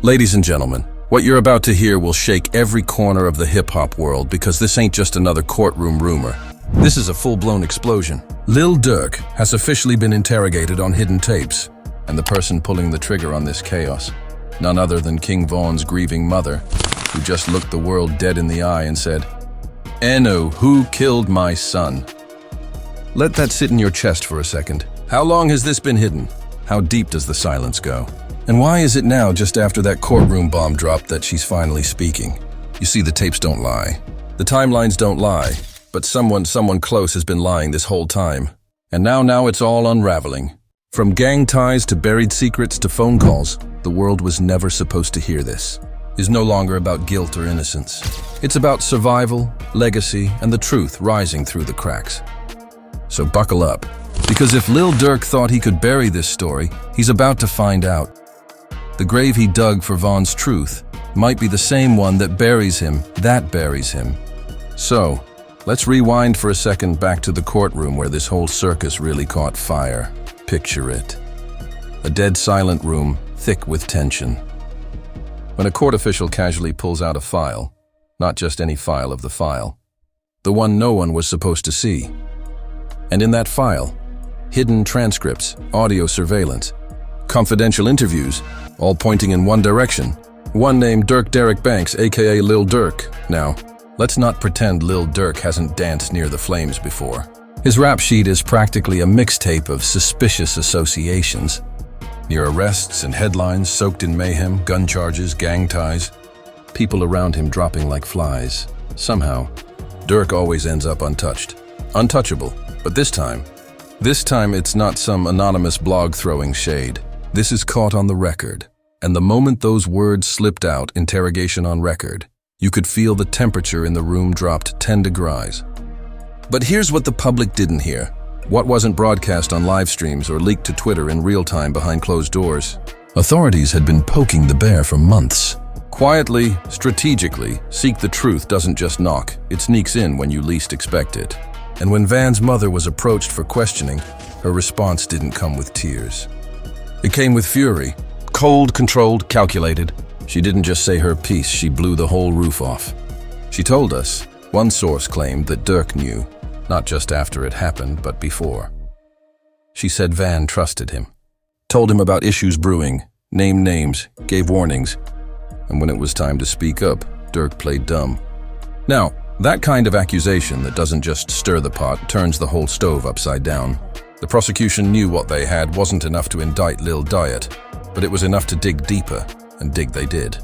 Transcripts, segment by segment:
Ladies and gentlemen, what you're about to hear will shake every corner of the hip-hop world because this ain't just another courtroom rumor. This is a full-blown explosion. Lil Durk has officially been interrogated on hidden tapes, and the person pulling the trigger on this chaos, none other than King Von's grieving mother, who just looked the world dead in the eye and said, "Eno, who killed my son?" Let that sit in your chest for a second. How long has this been hidden? How deep does the silence go? And why is it now, just after that courtroom bomb dropped, that she's finally speaking? You see, the tapes don't lie. The timelines don't lie. But someone close has been lying this whole time. And now it's all unraveling. From gang ties to buried secrets to phone calls, the world was never supposed to hear this. It's no longer about guilt or innocence. It's about survival, legacy, and the truth rising through the cracks. So buckle up, because if Lil Durk thought he could bury this story, he's about to find out. The grave he dug for Von's truth might be the same one that buries him. So, let's rewind for a second back to the courtroom where this whole circus really caught fire. Picture it. A dead silent room, thick with tension. When a court official casually pulls out a file, not just any file of the file, the one no one was supposed to see. And in that file, hidden transcripts, audio surveillance, confidential interviews, all pointing in one direction. One named Dirk Derek Banks, aka Lil Durk. Now, let's not pretend Lil Durk hasn't danced near the flames before. His rap sheet is practically a mixtape of suspicious associations. Near arrests and headlines soaked in mayhem, gun charges, gang ties, people around him dropping like flies. Somehow, Durk always ends up untouched. Untouchable. But this time it's not some anonymous blog throwing shade. This is caught on the record. And the moment those words slipped out, interrogation on record, you could feel the temperature in the room dropped 10 degrees. But here's what the public didn't hear. What wasn't broadcast on live streams or leaked to Twitter in real time behind closed doors. Authorities had been poking the bear for months. Quietly, strategically, Seek the Truth doesn't just knock, it sneaks in when you least expect it. And when Van's mother was approached for questioning, her response didn't come with tears. It came with fury. Cold, controlled, calculated. She didn't just say her piece, she blew the whole roof off. She told us, one source claimed that Durk knew, not just after it happened, but before. She said Van trusted him, told him about issues brewing, named names, gave warnings, and when it was time to speak up, Durk played dumb. Now, that kind of accusation that doesn't just stir the pot turns the whole stove upside down. The prosecution knew what they had wasn't enough to indict Lil Diet, but it was enough to dig deeper, and dig they did.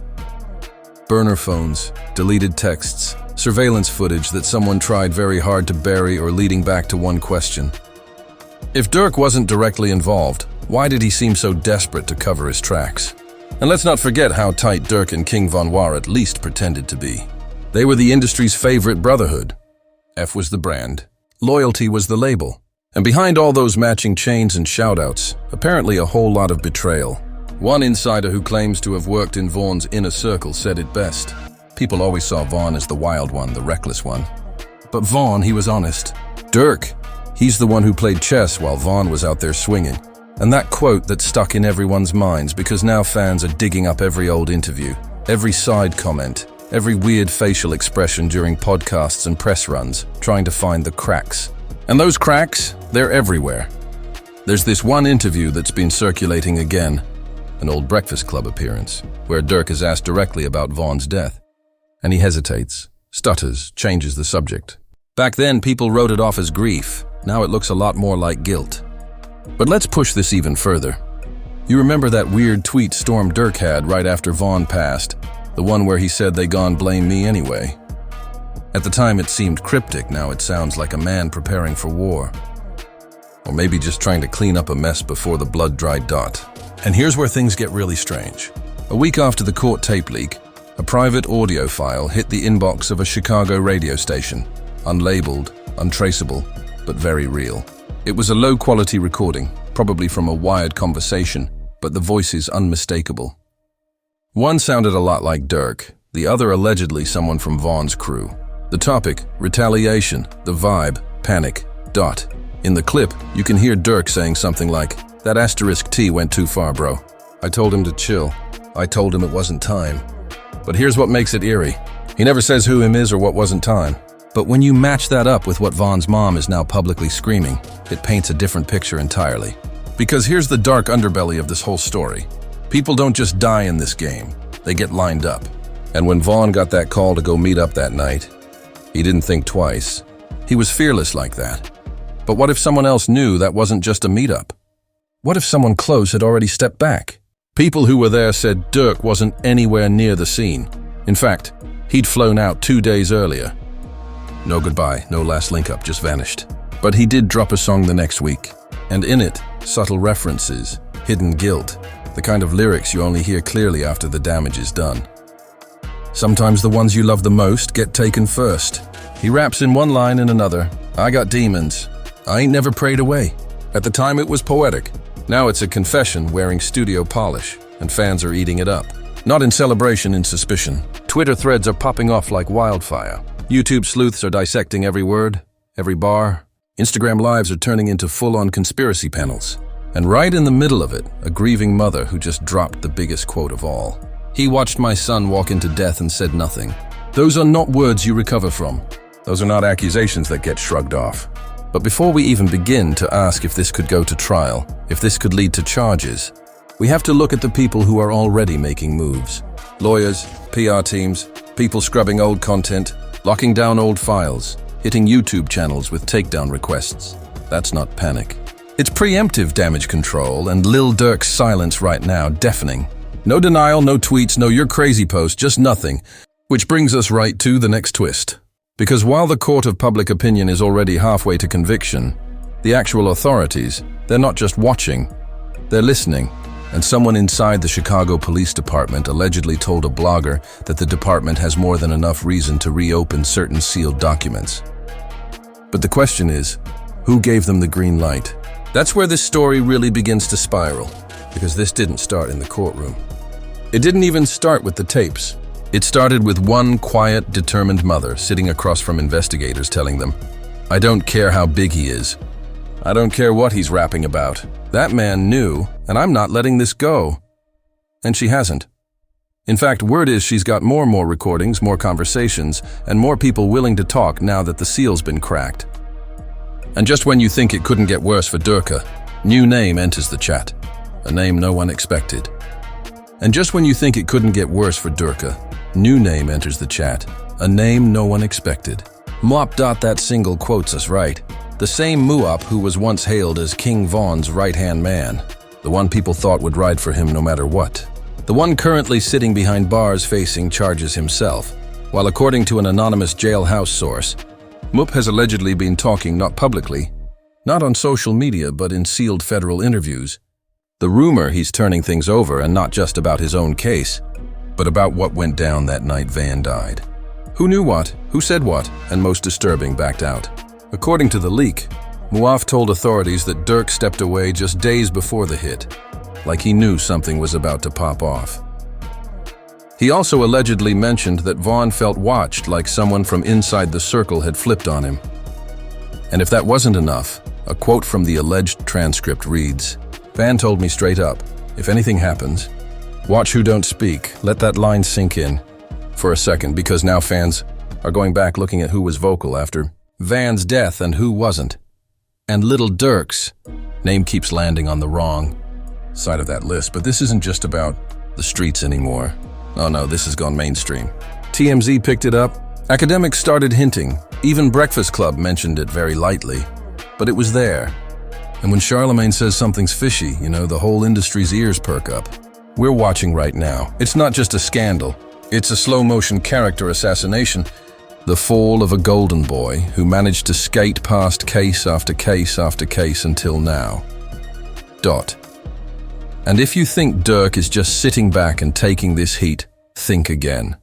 Burner phones, deleted texts, surveillance footage that someone tried very hard to bury or leading back to one question. If Durk wasn't directly involved, why did he seem so desperate to cover his tracks? And let's not forget how tight Durk and King Von were at least pretended to be. They were the industry's favorite brotherhood. F was the brand. Loyalty was the label. And behind all those matching chains and shoutouts, apparently a whole lot of betrayal. One insider who claims to have worked in Von's inner circle said it best. People always saw Von as the wild one, the reckless one. But Von, he was honest. Durk, he's the one who played chess while Von was out there swinging. And that quote that stuck in everyone's minds because now fans are digging up every old interview, every side comment, every weird facial expression during podcasts and press runs, trying to find the cracks. And those cracks, they're everywhere. There's this one interview that's been circulating again, an old Breakfast Club appearance, where Durk is asked directly about Von's death. And he hesitates, stutters, changes the subject. Back then, people wrote it off as grief. Now it looks a lot more like guilt. But let's push this even further. You remember that weird tweet Storm Durk had right after Von passed? The one where he said they gon' blame me anyway. At the time it seemed cryptic, now it sounds like a man preparing for war. Or maybe just trying to clean up a mess before the blood-dried dot. And here's where things get really strange. A week after the court tape leak, a private audio file hit the inbox of a Chicago radio station. Unlabeled, untraceable, but very real. It was a low-quality recording, probably from a wired conversation, but the voice is unmistakable. One sounded a lot like Durk, the other allegedly someone from Von's crew. The topic, retaliation, the vibe, panic, dot. In the clip, you can hear Durk saying something like, "That *T went too far, bro. I told him to chill." I told him it wasn't time. But here's what makes it eerie. He never says who him is or what wasn't time. But when you match that up with what Vaughn's mom is now publicly screaming, it paints a different picture entirely. Because here's the dark underbelly of this whole story. People don't just die in this game, they get lined up. And when Vaughn got that call to go meet up that night, he didn't think twice. He was fearless like that. But what if someone else knew that wasn't just a meetup? What if someone close had already stepped back? People who were there said Durk wasn't anywhere near the scene. In fact, he'd flown out 2 days earlier. No goodbye, no last link-up, just vanished. But he did drop a song the next week, and in it, subtle references, hidden guilt, the kind of lyrics you only hear clearly after the damage is done. Sometimes the ones you love the most get taken first. He raps in one line and another, I got demons, I ain't never prayed away. At the time it was poetic. Now it's a confession wearing studio polish, and fans are eating it up. Not in celebration, in suspicion. Twitter threads are popping off like wildfire. YouTube sleuths are dissecting every word, every bar. Instagram lives are turning into full-on conspiracy panels. And right in the middle of it, a grieving mother who just dropped the biggest quote of all. He watched my son walk into death and said nothing. Those are not words you recover from. Those are not accusations that get shrugged off. But before we even begin to ask if this could go to trial, if this could lead to charges, we have to look at the people who are already making moves. Lawyers, PR teams, people scrubbing old content, locking down old files, hitting YouTube channels with takedown requests. That's not panic. It's preemptive damage control, and Lil Durk's silence right now deafening. No denial, no tweets, no you're crazy post, just nothing. Which brings us right to the next twist. Because while the court of public opinion is already halfway to conviction, the actual authorities, they're not just watching, they're listening. And someone inside the Chicago Police Department allegedly told a blogger that the department has more than enough reason to reopen certain sealed documents. But the question is, who gave them the green light? That's where this story really begins to spiral, because this didn't start in the courtroom. It didn't even start with the tapes. It started with one quiet, determined mother sitting across from investigators telling them, I don't care how big he is. I don't care what he's rapping about. That man knew, and I'm not letting this go. And she hasn't. In fact, word is she's got more recordings, more conversations, and more people willing to talk now that the seal's been cracked. And just when you think it couldn't get worse for Durk, new name enters the chat. A name no one expected. And just when you think it couldn't get worse for Durk, new name enters the chat. A name no one expected. Muop. That single quotes us right. The same Muop who was once hailed as King Vaughn's right-hand man. The one people thought would ride for him no matter what. The one currently sitting behind bars facing charges himself. While according to an anonymous jailhouse source, Muop has allegedly been talking not publicly, not on social media but in sealed federal interviews. The rumor he's turning things over, and not just about his own case, but about what went down that night Van died. Who knew what, who said what, and most disturbing, backed out. According to the leak, Muop told authorities that Durk stepped away just days before the hit, like he knew something was about to pop off. He also allegedly mentioned that Vaughn felt watched, like someone from inside the circle had flipped on him. And if that wasn't enough, a quote from the alleged transcript reads, Van told me straight up, if anything happens, watch who don't speak, let that line sink in for a second, because now fans are going back looking at who was vocal after Van's death and who wasn't. And Lil Durk's name keeps landing on the wrong side of that list, but this isn't just about the streets anymore. Oh no, this has gone mainstream. TMZ picked it up, academics started hinting, even Breakfast Club mentioned it very lightly, but it was there. And when Charlemagne says something's fishy, the whole industry's ears perk up. We're watching right now. It's not just a scandal, it's a slow-motion character assassination. The fall of a golden boy who managed to skate past case after case after case until now. And if you think Durk is just sitting back and taking this heat, think again.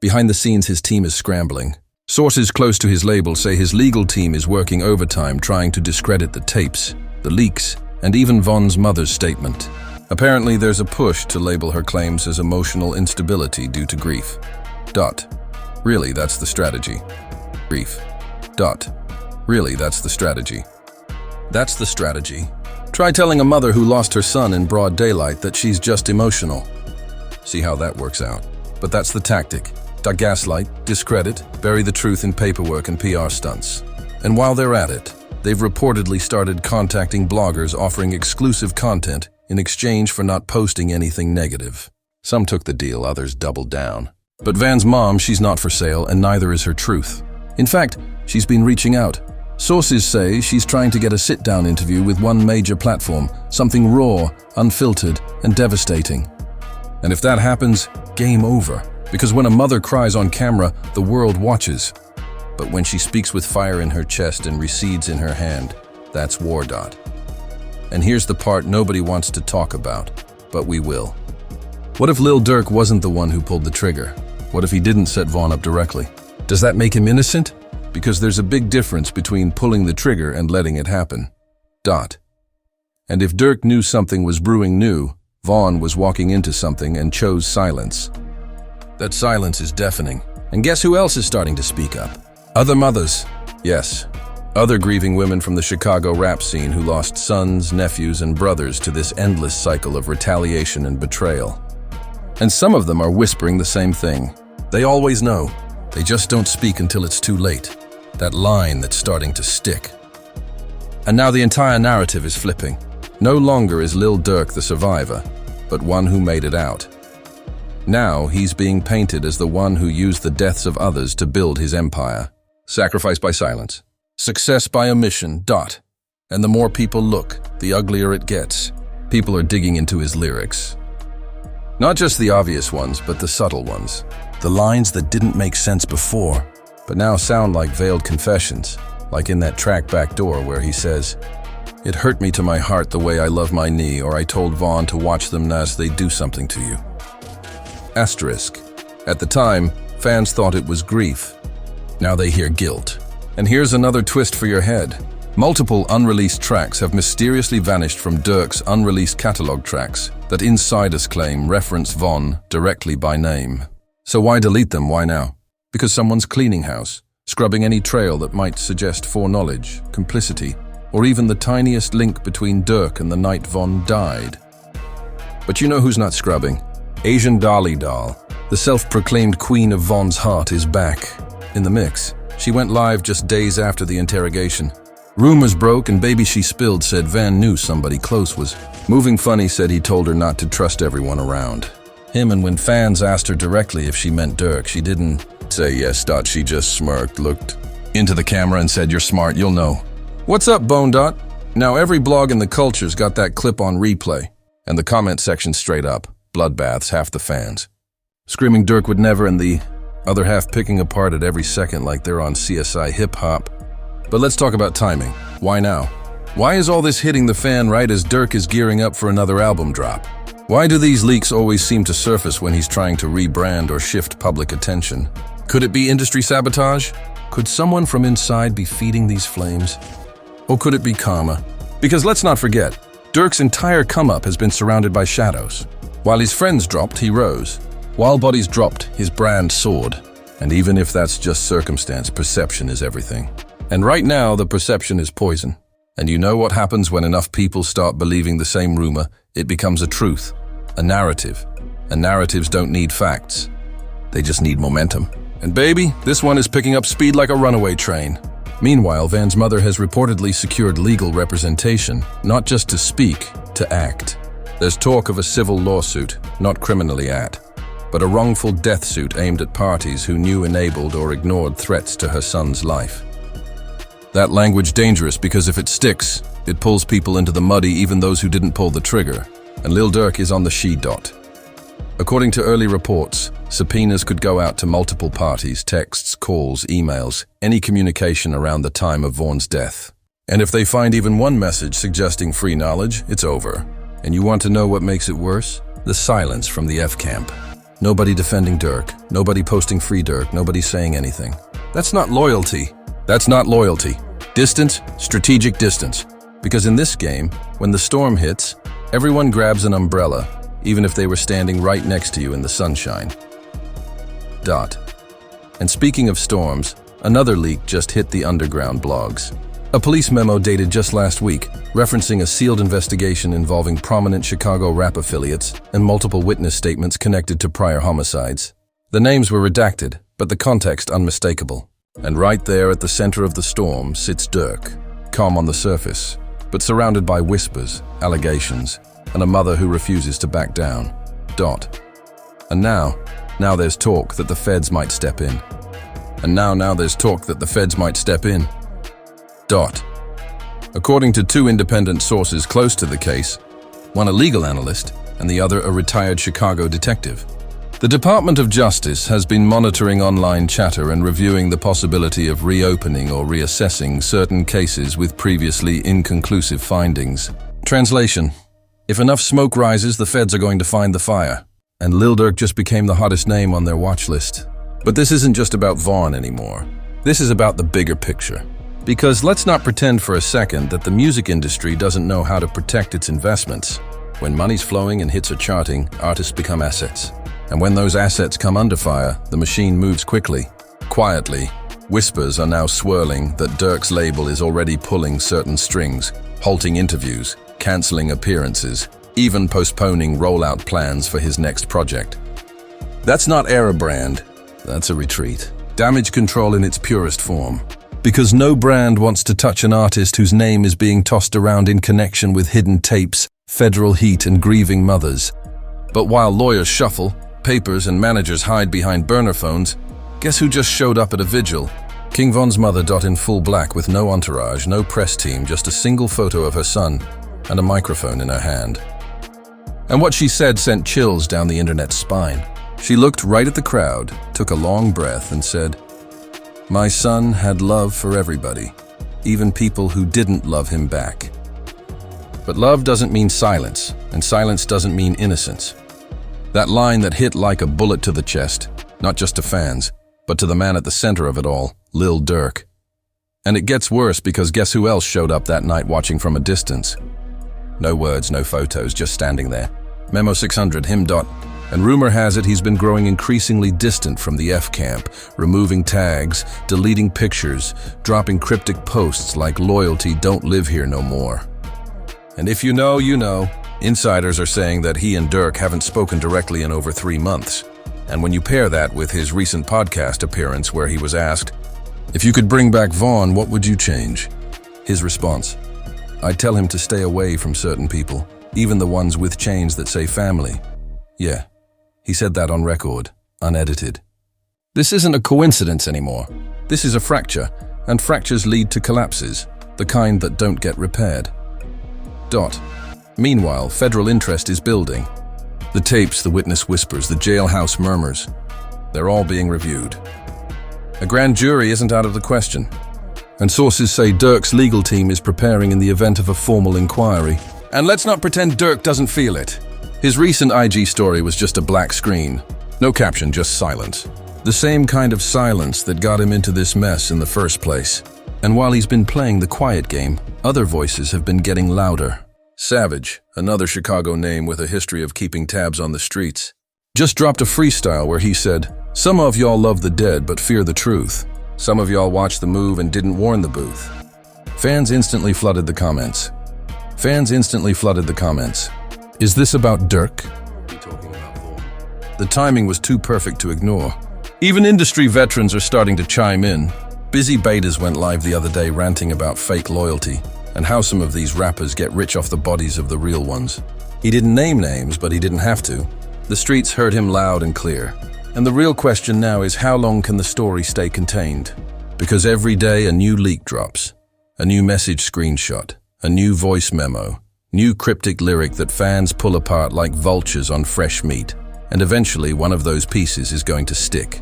Behind the scenes, his team is scrambling. Sources close to his label say his legal team is working overtime trying to discredit the tapes, the leaks, and even Vaughn's mother's statement. Apparently, there's a push to label her claims as emotional instability due to grief. Really, that's the strategy. Grief. Really, that's the strategy. That's the strategy. Try telling a mother who lost her son in broad daylight that she's just emotional. See how that works out. But that's the tactic. Gaslight, discredit, bury the truth in paperwork and PR stunts. And while they're at it, they've reportedly started contacting bloggers offering exclusive content in exchange for not posting anything negative. Some took the deal, others doubled down. But Van's mom, she's not for sale, and neither is her truth. In fact, she's been reaching out. Sources say she's trying to get a sit-down interview with one major platform, something raw, unfiltered, and devastating. And if that happens, game over. Because when a mother cries on camera, the world watches. But when she speaks with fire in her chest and recedes in her hand, that's war. And here's the part nobody wants to talk about, but we will. What if Lil Durk wasn't the one who pulled the trigger? What if he didn't set Vaughn up directly? Does that make him innocent? Because there's a big difference between pulling the trigger and letting it happen. And if Durk knew something was brewing new, Vaughn was walking into something and chose silence. That silence is deafening. And guess who else is starting to speak up? Other mothers. Yes. Other grieving women from the Chicago rap scene who lost sons, nephews, and brothers to this endless cycle of retaliation and betrayal. And some of them are whispering the same thing. They always know. They just don't speak until it's too late. That line that's starting to stick. And now the entire narrative is flipping. No longer is Lil Durk the survivor, but one who made it out. Now he's being painted as the one who used the deaths of others to build his empire. Sacrifice by silence. Success by omission. And the more people look, the uglier it gets. People are digging into his lyrics. Not just the obvious ones, but the subtle ones. The lines that didn't make sense before, but now sound like veiled confessions, like in that track Back Door where he says, "It hurt me to my heart the way I love my knee, or I told Vaughn to watch them as they do something to you." Asterisk. At the time, fans thought it was grief. Now they hear guilt. And here's another twist for your head. Multiple unreleased tracks have mysteriously vanished from Durk's unreleased catalog tracks that insiders claim reference Vaughn directly by name. So why delete them? Why now? Because someone's cleaning house, scrubbing any trail that might suggest foreknowledge, complicity, or even the tiniest link between Durk and the night Vaughn died. But you know who's not scrubbing? Asian Dolly Doll, the self-proclaimed queen of Vaughn's heart, is back in the mix. She went live just days after the interrogation. Rumors broke and Baby She Spilled said Van knew somebody close was. Moving Funny said he told her not to trust everyone around him, and when fans asked her directly if she meant Durk, she didn't say yes. She just smirked, looked into the camera and said, "You're smart, you'll know." What's up, Bone Dot? Now every blog in the culture's got that clip on replay, and the comment section straight up. Bloodbaths, half the fans screaming Durk would never, and the other half picking apart at every second like they're on CSI hip-hop. But let's talk about timing. Why now? Why is all this hitting the fan right as Durk is gearing up for another album drop? Why do these leaks always seem to surface when he's trying to rebrand or shift public attention? Could it be industry sabotage? Could someone from inside be feeding these flames? Or could it be karma? Because let's not forget, Durk's entire come-up has been surrounded by shadows. While his friends dropped, he rose. While bodies dropped, his brand soared. And even if that's just circumstance, perception is everything. And right now, the perception is poison. And you know what happens when enough people start believing the same rumor? It becomes a truth, a narrative. And narratives don't need facts. They just need momentum. And baby, this one is picking up speed like a runaway train. Meanwhile, Van's mother has reportedly secured legal representation, not just to speak, to act. There's talk of a civil lawsuit, not criminally but a wrongful death suit aimed at parties who knew, enabled, or ignored threats to her son's life. That language dangerous because if it sticks, it pulls people into the muddy, even those who didn't pull the trigger. And Lil Durk is on the she-dot. According to early reports, subpoenas could go out to multiple parties, texts, calls, emails, any communication around the time of Vaughn's death. And if they find even one message suggesting free knowledge, it's over. And you want to know what makes it worse? The silence from the F-camp. Nobody defending Durk, nobody posting free Durk, nobody saying anything. That's not loyalty. That's not loyalty. Distance, strategic distance. Because in this game, when the storm hits, everyone grabs an umbrella, even if they were standing right next to you in the sunshine. And speaking of storms, another leak just hit the underground blogs. A police memo dated just last week, referencing a sealed investigation involving prominent Chicago rap affiliates and multiple witness statements connected to prior homicides. The names were redacted, but the context unmistakable. And right there at the center of the storm sits Durk, calm on the surface, but surrounded by whispers, allegations, and a mother who refuses to back down. And now there's talk that the feds might step in. According to two independent sources close to the case, one a legal analyst and the other a retired Chicago detective, the Department of Justice has been monitoring online chatter and reviewing the possibility of reopening or reassessing certain cases with previously inconclusive findings. Translation: if enough smoke rises, the feds are going to find the fire. And Lil Durk just became the hottest name on their watch list. But this isn't just about Vaughn anymore. This is about the bigger picture. Because let's not pretend for a second that the music industry doesn't know how to protect its investments. When money's flowing and hits are charting, artists become assets. And when those assets come under fire, the machine moves quickly. Quietly, whispers are now swirling that Durk's label is already pulling certain strings, halting interviews, canceling appearances, even postponing rollout plans for his next project. That's not era brand, that's a retreat. Damage control in its purest form. Because no brand wants to touch an artist whose name is being tossed around in connection with hidden tapes, federal heat, and grieving mothers. But while lawyers shuffle, papers and managers hide behind burner phones, guess who just showed up at a vigil? King Von's mother, in full black with no entourage, no press team, just a single photo of her son and a microphone in her hand. And what she said sent chills down the internet's spine. She looked right at the crowd, took a long breath, and said, "My son had love for everybody, even people who didn't love him back." But love doesn't mean silence, and silence doesn't mean innocence. That line that hit like a bullet to the chest, not just to fans, but to the man at the center of it all, Lil Durk. And it gets worse because guess who else showed up that night watching from a distance? No words, no photos, just standing there. Memo 600, him. And rumor has it he's been growing increasingly distant from the F camp, removing tags, deleting pictures, dropping cryptic posts like "loyalty don't live here no more." And if you know, you know. Insiders are saying that he and Durk haven't spoken directly in over 3 months. And when you pair that with his recent podcast appearance where he was asked, "If you could bring back Vaughn, what would you change?" His response: "I'd tell him to stay away from certain people, even the ones with chains that say family." Yeah. He said that on record, unedited. This isn't a coincidence anymore. This is a fracture, and fractures lead to collapses, the kind that don't get repaired. Meanwhile, federal interest is building. The tapes, the witness whispers, the jailhouse murmurs, they're all being reviewed. A grand jury isn't out of the question. And sources say Durk's legal team is preparing in the event of a formal inquiry. And let's not pretend Durk doesn't feel it. His recent IG story was just a black screen. No caption, just silence. The same kind of silence that got him into this mess in the first place. And while he's been playing the quiet game, other voices have been getting louder. Savage, another Chicago name with a history of keeping tabs on the streets, just dropped a freestyle where he said, "Some of y'all love the dead but fear the truth. Some of y'all watched the move and didn't warn the booth." Fans instantly flooded the comments. Is this about Durk? The timing was too perfect to ignore. Even industry veterans are starting to chime in. Busy Betas went live the other day ranting about fake loyalty and how some of these rappers get rich off the bodies of the real ones. He didn't name names, but he didn't have to. The streets heard him loud and clear. And the real question now is, how long can the story stay contained? Because every day a new leak drops, a new message screenshot, a new voice memo, new cryptic lyric that fans pull apart like vultures on fresh meat. And eventually one of those pieces is going to stick.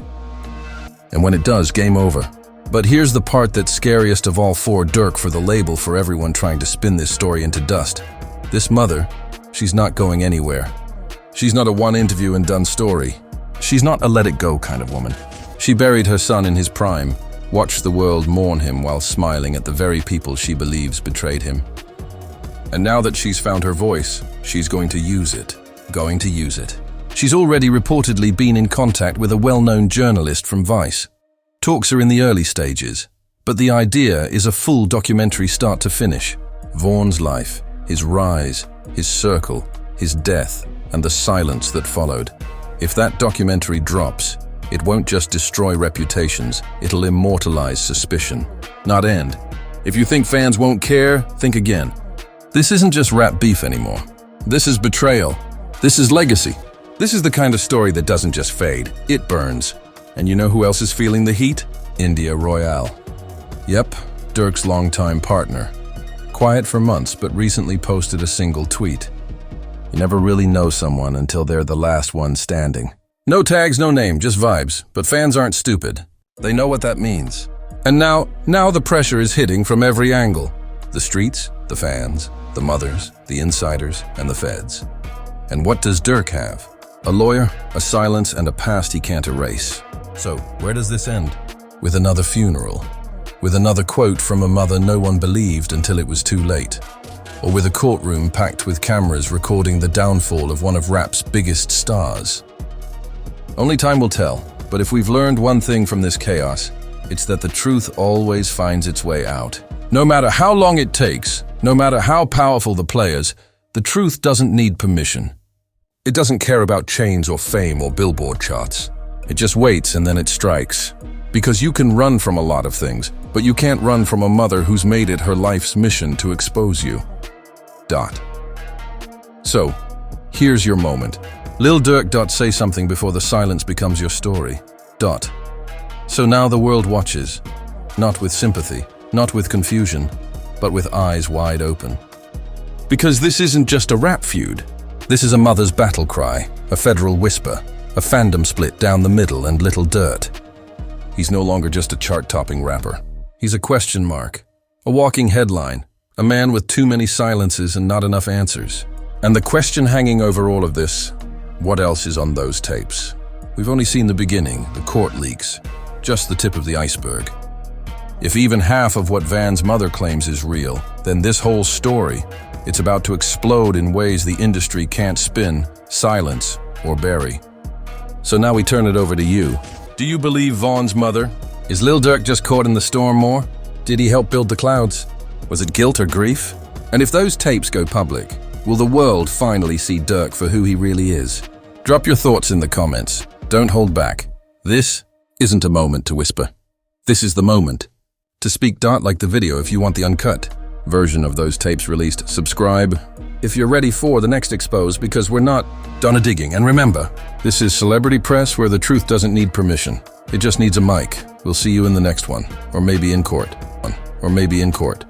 And when it does, game over. But here's the part that's scariest of all for Durk, for the label, for everyone trying to spin this story into dust. This mother, she's not going anywhere. She's not a one interview and done story. She's not a let it go kind of woman. She buried her son in his prime, watched the world mourn him while smiling at the very people she believes betrayed him. And now that she's found her voice, she's going to use it. She's already reportedly been in contact with a well-known journalist from Vice. Talks are in the early stages, But the idea is a full documentary start to finish. Vaughn's life, his rise, his circle, his death, and the silence that followed. If that documentary drops, it won't just destroy reputations, it'll immortalize suspicion, not end. If you think fans won't care, think again. This isn't just rap beef anymore. This is betrayal. This is legacy. This is the kind of story that doesn't just fade, it burns. And you know who else is feeling the heat? India Royale. Yep, Durk's longtime partner. Quiet for months, but recently posted a single tweet. You never really know someone until they're the last one standing. No tags, no name, just vibes. But fans aren't stupid. They know what that means. And now the pressure is hitting from every angle. The streets, the fans, the mothers, the insiders, and the feds. And what does Durk have? A lawyer, a silence, and a past he can't erase. So, where does this end? With another funeral. With another quote from a mother no one believed until it was too late. Or with a courtroom packed with cameras recording the downfall of one of rap's biggest stars. Only time will tell, but if we've learned one thing from this chaos, it's that the truth always finds its way out. No matter how long it takes, no matter how powerful the players, the truth doesn't need permission. It doesn't care about chains or fame or billboard charts. It just waits and then it strikes. Because you can run from a lot of things, but you can't run from a mother who's made it her life's mission to expose you. So, here's your moment. Lil Durk. Say something before the silence becomes your story. So now the world watches, not with sympathy, not with confusion, but with eyes wide open. Because this isn't just a rap feud. This is a mother's battle cry, a federal whisper, a fandom split down the middle and little dirt. He's no longer just a chart-topping rapper. He's a question mark, a walking headline, a man with too many silences and not enough answers. And the question hanging over all of this, what else is on those tapes? We've only seen the beginning, the court leaks, just the tip of the iceberg. If even half of what Van's mother claims is real, then this whole story, it's about to explode in ways the industry can't spin, silence, or bury. So now we turn it over to you. Do you believe Vaughn's mother? Is Lil Durk just caught in the storm more? Did he help build the clouds? Was it guilt or grief? And if those tapes go public, will the world finally see Durk for who he really is? Drop your thoughts in the comments. Don't hold back. This isn't a moment to whisper. This is the moment to speak. Like the video if you want the uncut version of those tapes released. Subscribe if you're ready for the next expose, because we're not done digging. And remember, this is Celebrity Press, where the truth doesn't need permission. It just needs a mic. We'll see you in the next one. Or maybe in court.